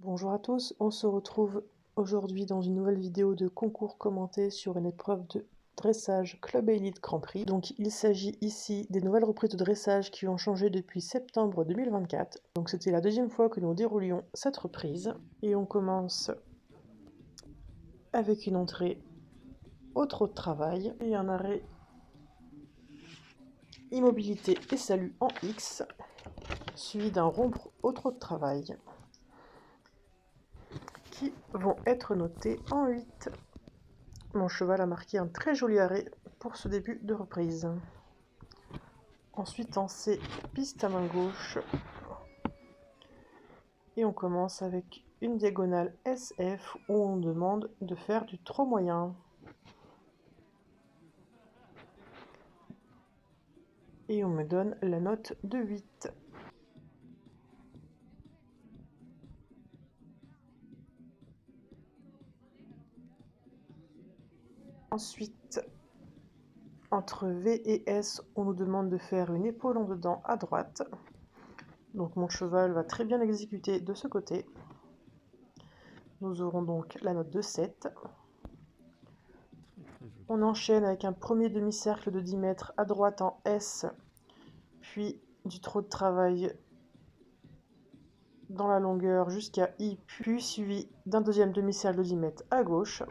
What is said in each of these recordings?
Bonjour à tous, on se retrouve aujourd'hui dans une nouvelle vidéo de concours commenté sur une épreuve de dressage Club Élite Grand Prix. Donc il s'agit ici des nouvelles reprises de dressage qui ont changé depuis septembre 2024. Donc c'était la deuxième fois que nous déroulions cette reprise. Et on commence avec une entrée au trot de travail et un arrêt immobilité et salut en X, suivi d'un rompre au trot de travail, qui vont être notés en 8. Mon cheval a marqué un très joli arrêt pour ce début de reprise. Ensuite en C, piste à main gauche. Et on commence avec une diagonale SF où on demande de faire du trot moyen. Et on me donne la note de 8. Ensuite, entre V et S, on nous demande de faire une épaule en dedans à droite. Donc mon cheval va très bien exécuter de ce côté. Nous aurons donc la note de 7. On enchaîne avec un premier demi-cercle de 10 mètres à droite en S, puis du trot de travail dans la longueur jusqu'à I, puis suivi d'un deuxième demi-cercle de 10 mètres à gauche.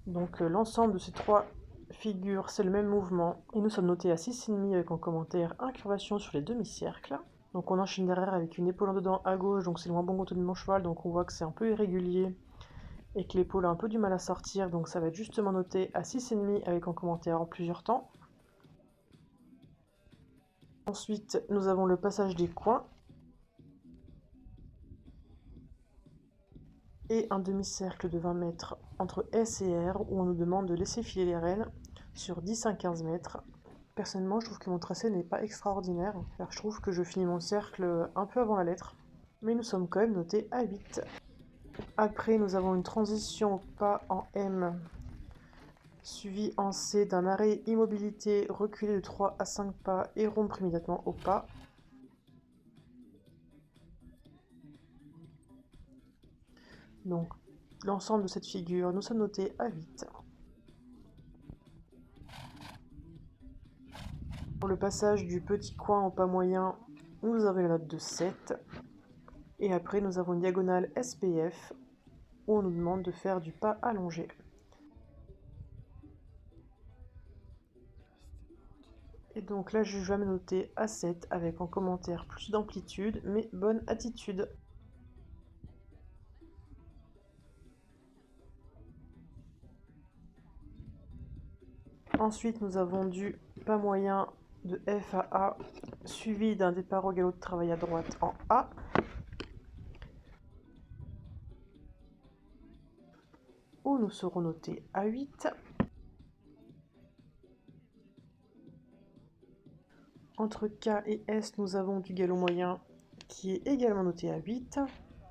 Donc l'ensemble de ces trois figures, c'est le même mouvement. Et nous sommes notés à 6,5 avec en commentaire incurvation sur les demi-cercles. Donc on enchaîne derrière avec une épaule en dedans à gauche, donc c'est le moins bon côté de mon cheval, donc on voit que c'est un peu irrégulier et que l'épaule a un peu du mal à sortir, donc ça va être justement noté à 6,5 avec en commentaire en plusieurs temps. Ensuite, nous avons le passage des coins et un demi-cercle de 20 mètres entre S et R où on nous demande de laisser filer les rênes sur 10 à 15 mètres. Personnellement, je trouve que mon tracé n'est pas extraordinaire, car je trouve que je finis mon cercle un peu avant la lettre, mais nous sommes quand même notés à 8. Après, nous avons une transition au pas en M, suivi en C d'un arrêt immobilité reculé de 3 à 5 pas et rompre immédiatement au pas. Donc, l'ensemble de cette figure, nous sommes notés à 8. Pour le passage du petit coin au pas moyen, nous avons la note de 7. Et après, nous avons une diagonale SPF où on nous demande de faire du pas allongé. Et donc là, je vais me noter à 7 avec en commentaire plus d'amplitude, mais bonne attitude. Ensuite, nous avons du pas moyen de F à A, suivi d'un départ au galop de travail à droite en A. Où nous serons notés à 8. Entre K et S, nous avons du galop moyen qui est également noté à 8.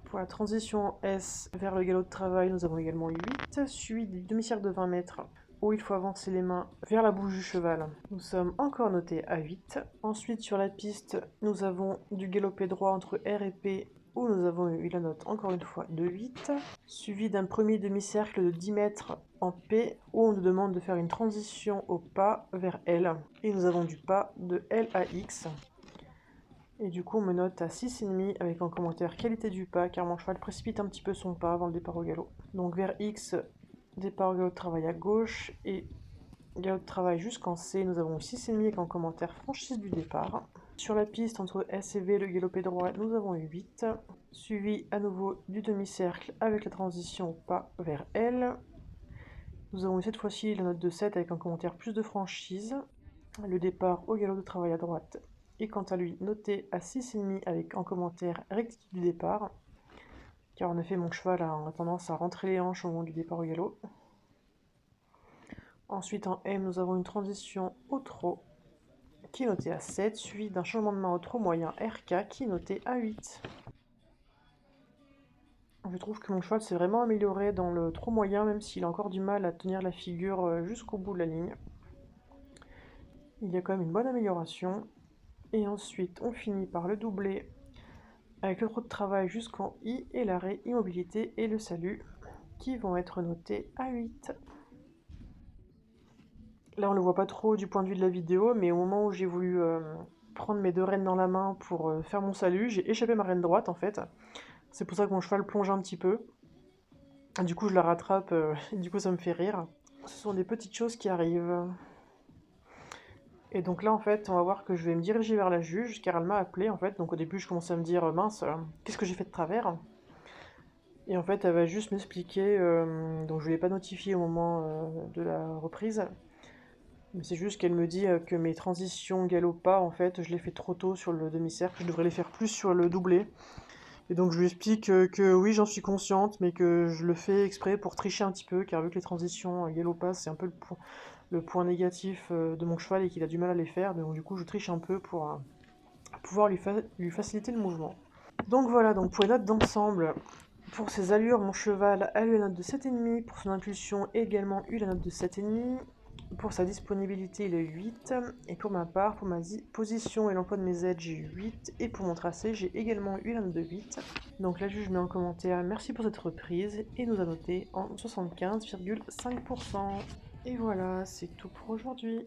Pour la transition S vers le galop de travail, nous avons également 8, suivi du demi-cercle de 20 mètres où il faut avancer les mains vers la bouche du cheval. Nous sommes encore notés à 8. Ensuite, sur la piste, nous avons du galopé droit entre R et P où nous avons eu la note encore une fois de 8, suivi d'un premier demi-cercle de 10 mètres en P où on nous demande de faire une transition au pas vers L. Et nous avons du pas de L à X. Et du coup, on me note à 6,5 avec en commentaire qualité du pas, car mon cheval précipite un petit peu son pas avant le départ au galop. Donc vers X, départ au galop de travail à gauche, et galop de travail jusqu'en C, nous avons 6,5 avec en commentaire franchise du départ. Sur la piste entre S et V, le galopé droit, nous avons eu 8, suivi à nouveau du demi-cercle avec la transition au pas vers L. Nous avons eu cette fois-ci la note de 7 avec un commentaire plus de franchise. Le départ au galop de travail à droite est quant à lui noté à 6,5 avec en commentaire rectitude du départ, car en effet mon cheval a tendance à rentrer les hanches au moment du départ au galop. Ensuite en M, nous avons une transition au trot qui est notée à 7, suivi d'un changement de main au trot moyen RK qui est noté à 8. Je trouve que mon cheval s'est vraiment amélioré dans le trot moyen, même s'il a encore du mal à tenir la figure jusqu'au bout de la ligne. Il y a quand même une bonne amélioration. Et ensuite, on finit par le doublé avec le droit de travail jusqu'en I et l'arrêt immobilité et le salut qui vont être notés à 8. Là on le voit pas trop du point de vue de la vidéo, mais au moment où j'ai voulu prendre mes deux rênes dans la main pour faire mon salut, j'ai échappé ma reine droite en fait. C'est pour ça que mon cheval plonge un petit peu. Du coup je la rattrape et du coup ça me fait rire. Ce sont des petites choses qui arrivent. Et donc là, en fait, on va voir que je vais me diriger vers la juge, car elle m'a appelé, en fait. Donc au début, je commençais à me dire, mince, qu'est-ce que j'ai fait de travers? Et en fait, elle va juste m'expliquer, donc je ne l'ai pas notifié au moment de la reprise, mais c'est juste qu'elle me dit que mes transitions galop-pas, en fait, je les fais trop tôt sur le demi-cercle, je devrais les faire plus sur le doublé. Et donc je lui explique que oui, j'en suis consciente, mais que je le fais exprès pour tricher un petit peu, car vu que les transitions galop-pas, c'est un peu le point négatif de mon cheval et qu'il a du mal à les faire, donc du coup je triche un peu pour pouvoir lui faciliter le mouvement. Donc voilà, donc pour les notes d'ensemble, pour ses allures, mon cheval a eu la note de 7,5, pour son impulsion également eu la note de 7,5, pour sa disponibilité il a eu 8, et pour ma part, pour ma position et l'emploi de mes aides j'ai eu 8, et pour mon tracé j'ai également eu la note de 8. Donc la juge met en commentaire merci pour cette reprise et nous a noté en 75,5%. Et voilà, c'est tout pour aujourd'hui.